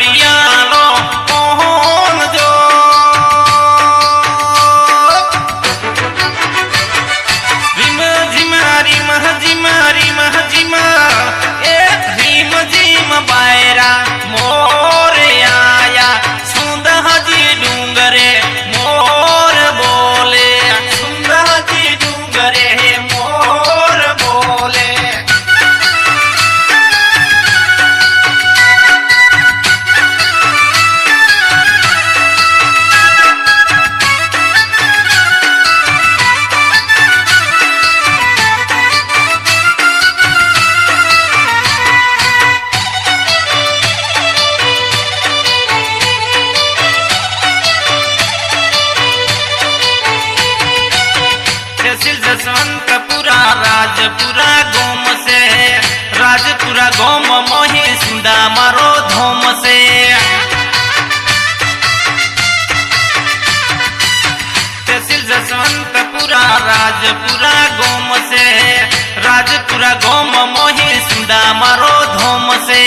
घड़ियालो मोहन जो रिम झिमा रिम ए रिम झिम बायरा मोर आया सुंदर जी डूंगरे मोर बोले सुंदर जी डूंगरे मोर बोले जसवंतपुरा राजपुरा गोम से राजपुरा गोम मोहि सुंदा मारो धोम से तहसील जसवंतपुरा राजपुरा गोम से राजपुरा गोम मोहि सुंदा मारो धोम से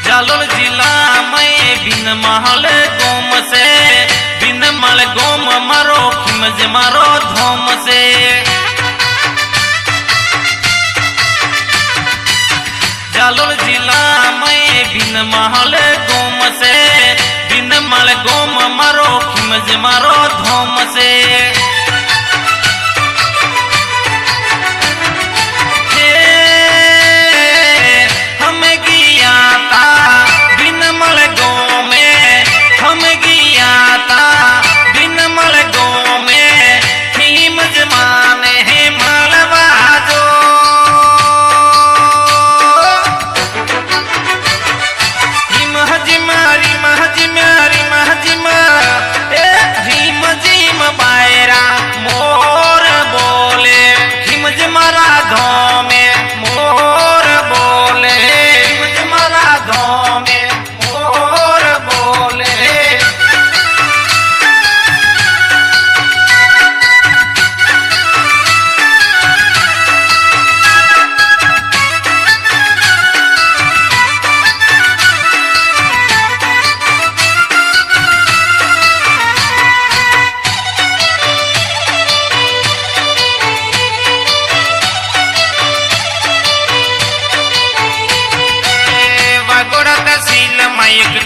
जालोर जिला में बिन महल गोम से बिन मल गोम मारो खिमज मारो धोम से जालोर जिला में बिन महल गोम से बिन मल गोम मारो खिमज मारो धोम से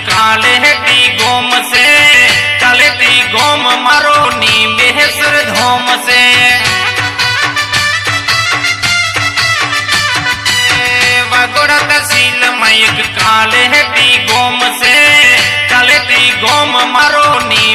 काले टी गोम से काले टी गोम मारो नी बेहसर धोम से वागोड़ा तहसील माइक काले टी गोम से काले टी गोम मारो नी